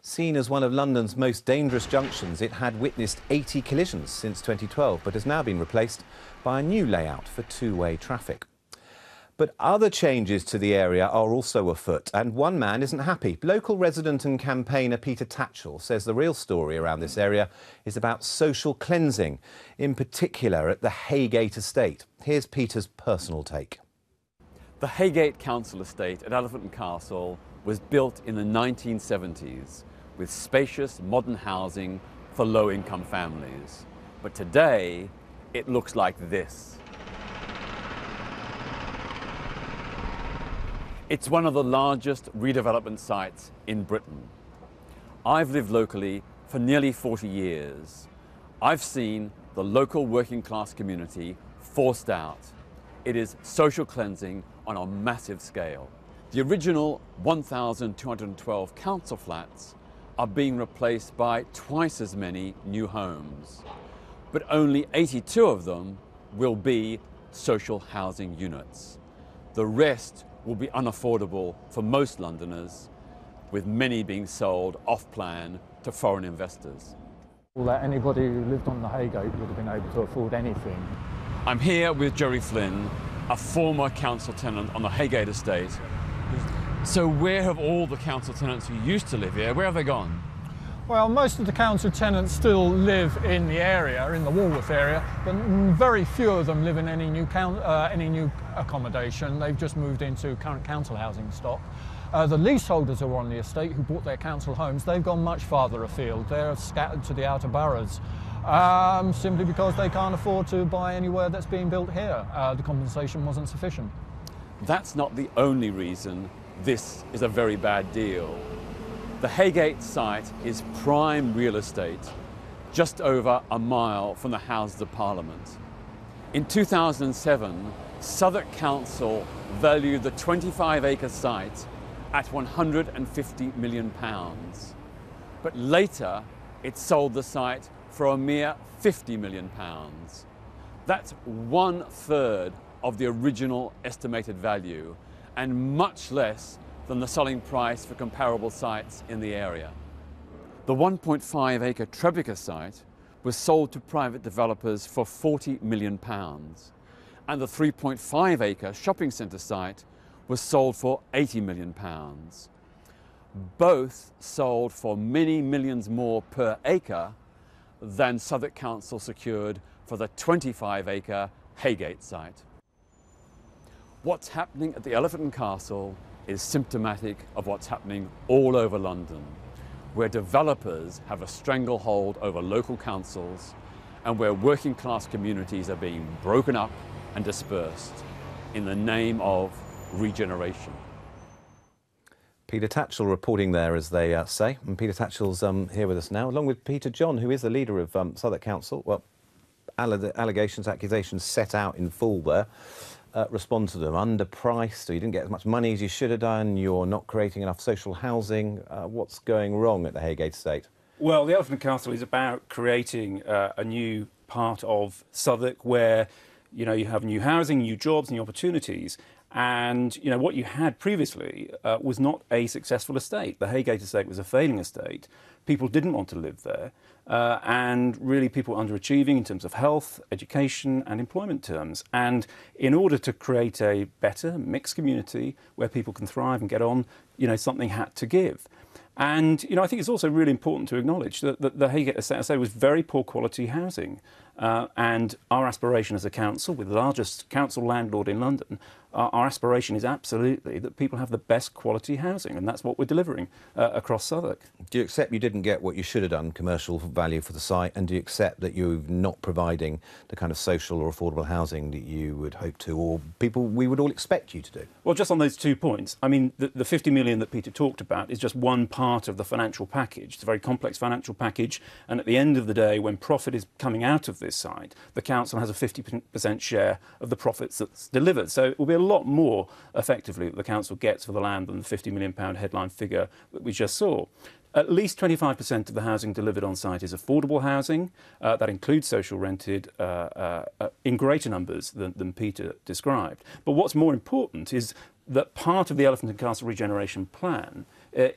Seen as one of London's most dangerous junctions, it had witnessed 80 collisions since 2012, but has now been replaced by a new layout for two-way traffic. But other changes to the area are also afoot, and one man isn't happy. Local resident and campaigner Peter Tatchell says the real story around this area is about social cleansing, in particular at the Heygate estate. Here's Peter's personal take. The Heygate Council estate at Elephant and Castle was built in the 1970s with spacious modern housing for low-income families. But today, it looks like this. It's one of the largest redevelopment sites in Britain. I've lived locally for nearly 40 years. I've seen the local working class community forced out. It is social cleansing on a massive scale. The original 1,212 council flats are being replaced by twice as many new homes, but only 82 of them will be social housing units. The rest will be unaffordable for most Londoners, with many being sold off-plan to foreign investors. That anybody who lived on the Heygate would have been able to afford anything. I'm here with Jerry Flynn, a former council tenant on the Heygate estate. So where have all the council tenants who used to live here, where have they gone? Well, most of the council tenants still live in the area, in the Walworth area, but very few of them live in any new accommodation. They've just moved into current council housing stock. The leaseholders who are on the estate, who bought their council homes, they've gone much farther afield. They're scattered to the outer boroughs, simply because they can't afford to buy anywhere that's being built here. The compensation wasn't sufficient. That's not the only reason this is a very bad deal. The Heygate site is prime real estate, just over a mile from the Houses of Parliament. In 2007, Southwark Council valued the 25-acre site at £150 million. But later, it sold the site for a mere £50 million. That's 1/3 of the original estimated value, and much less than the selling price for comparable sites in the area. The 1.5-acre Trebica site was sold to private developers for £40 million, and the 3.5-acre shopping centre site was sold for £80 million. Both sold for many millions more per acre than Southwark Council secured for the 25-acre Heygate site. What's happening at the Elephant and Castle is symptomatic of what's happening all over London, where developers have a stranglehold over local councils and where working class communities are being broken up and dispersed in the name of regeneration. Peter Tatchell reporting there, as they say. And Peter Tatchell's here with us now, along with Peter John, who is the leader of Southwark Council. Well, allegations, accusations set out in full there. Respond to them. Underpriced, or you didn't get as much money as you should have done, you're not creating enough social housing. What's going wrong at the Heygate estate? Well, the Elephant and Castle is about creating a new part of Southwark where, you know, you have new housing, new jobs, new opportunities. And, you know, what you had previously was not a successful estate. The Heygate estate was a failing estate. People didn't want to live there. And really people underachieving in terms of health, education and employment terms. And in order to create a better mixed community where people can thrive and get on, you know, something had to give. And, you know, I think it's also really important to acknowledge that the Heygate estate was very poor quality housing. And our aspiration as a council, with the largest council landlord in London, our aspiration is absolutely that people have the best quality housing, and that's what we're delivering across Southwark. Do you accept you didn't get what you should have done, commercial value for the site, and do you accept that you're not providing the kind of social or affordable housing that you would hope to, or people we would all expect you to do? Well, just on those 2 points, I mean, the 50 million that Peter talked about is just one part of the financial package. It's a very complex financial package, and at the end of the day, when profit is coming out of this site, the council has a 50% share of the profits that's delivered. So it will be a lot more effectively that the council gets for the land than the £50 million headline figure that we just saw. At least 25% of the housing delivered on site is affordable housing. That includes social rented in greater numbers than Peter described. But what's more important is that part of the Elephant and Castle regeneration plan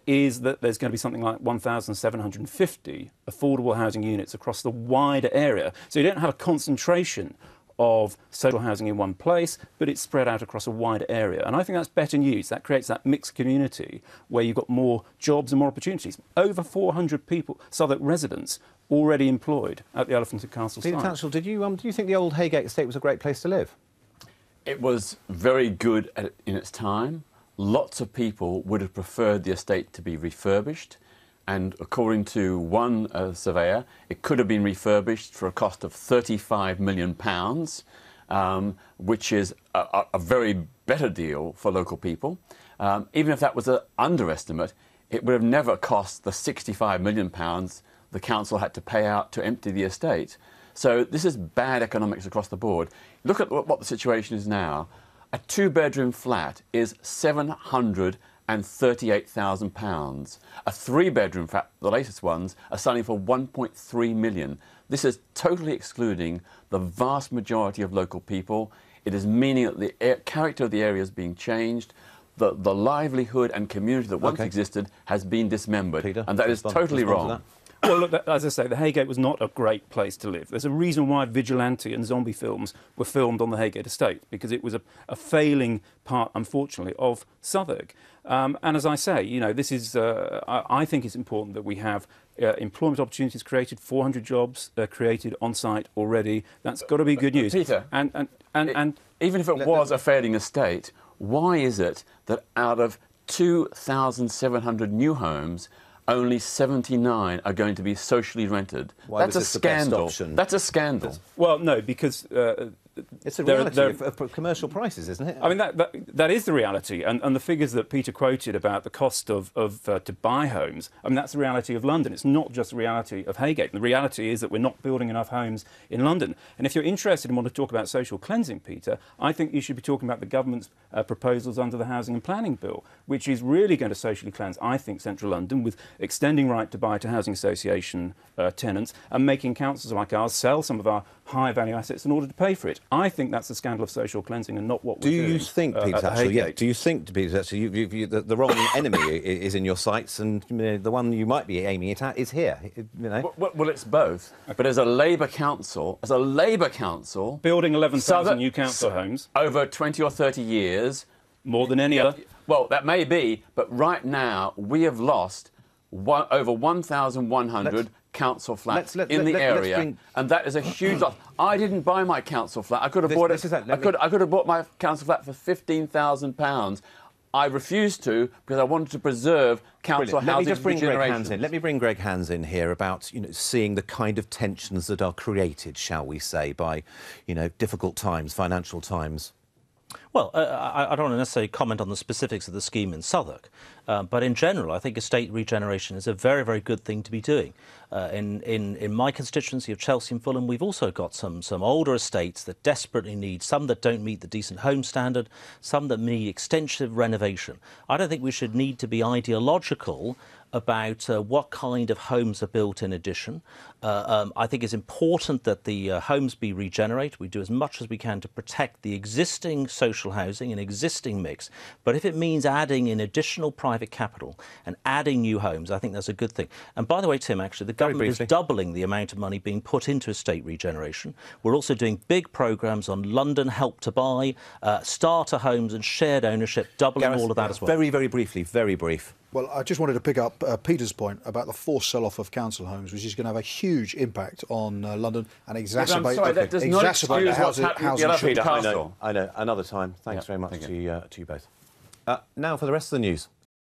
is that there's going to be something like 1,750 affordable housing units across the wider area. So you don't have a concentration of social housing in one place, but it's spread out across a wider area. And I think that's better news. That creates that mixed community where you've got more jobs and more opportunities. Over 400 people, Southwark residents, already employed at the Elephant and Castle site. Peter Tatchell, do you think the old Heygate estate was a great place to live? It was very good in its time. Lots of people would have preferred the estate to be refurbished. And according to one surveyor, it could have been refurbished for a cost of £35 million, which is a very better deal for local people. Even if that was an underestimate, it would have never cost the £65 million the council had to pay out to empty the estate. So this is bad economics across the board. Look at what the situation is now. A two-bedroom flat is £738,000. A three-bedroom flat, the latest ones, are selling for £1.3 million. This is totally excluding the vast majority of local people. It is meaning that the character of the area is being changed. The livelihood and community that once existed has been dismembered. Peter, and that is totally wrong. Well, look, as I say, the Heygate was not a great place to live. There's a reason why vigilante and zombie films were filmed on the Heygate estate, because it was a failing part, unfortunately, of Southwark. And as I say, you know, this is, I think it's important that we have employment opportunities created, 400 jobs created on site already. That's got to be good news. Peter, and even if it was a failing estate, why is it that out of 2,700 new homes, only 79 are going to be socially rented? That's a scandal. That's a scandal. Well, no, because it's a reality of commercial prices, isn't it? I mean, that is the reality, and the figures that Peter quoted about the cost of to buy homes, I mean, that's the reality of London. It's not just the reality of Heygate. The reality is that we're not building enough homes in London. And if you're interested and want to talk about social cleansing, Peter, I think you should be talking about the government's proposals under the Housing and Planning Bill, which is really going to socially cleanse, I think, central London, with extending right to buy to housing association tenants and making councils like ours sell some of our high-value assets in order to pay for it. I think that's a scandal of social cleansing and not what we're doing. Do you think, Peter Tatchell, do you think, Peter Tatchell, the wrong enemy is in your sights, and the one you might be aiming it at is here? You know? Well, it's both. But as a Labour council, building 11,000 new council homes over 20 or 30 years, more than any other. Well, that may be, but right now we have lost over 1,100 council flats in the area, and that is a huge loss. I didn't buy my council flat. I could have bought it. I could have bought my council flat for £15,000. I refused to because I wanted to preserve council housing for generations. Let me bring Greg Hands in here about seeing the kind of tensions that are created, shall we say, by difficult times, financial times. Well, I don't want to necessarily comment on the specifics of the scheme in Southwark, but in general, I think estate regeneration is a very, very good thing to be doing. In my constituency of Chelsea and Fulham, we've also got some older estates that desperately need, some that don't meet the decent home standard, some that need extensive renovation. I don't think we should need to be ideological about what kind of homes are built in addition. I think it's important that the homes be regenerated. We do as much as we can to protect the existing social housing and existing mix. But if it means adding in additional private capital and adding new homes, I think that's a good thing. And by the way, Tim, actually, the government is doubling the amount of money being put into estate regeneration. We're also doing big programmes on London Help to Buy, starter homes and shared ownership, doubling all of that as well. Very, very briefly, very brief. Well, I just wanted to pick up Peter's point about the forced sell-off of council homes, which is going to have a huge impact on London and exacerbate the housing shortage. I know. Another time. Thanks very much to you both. Now for the rest of the news.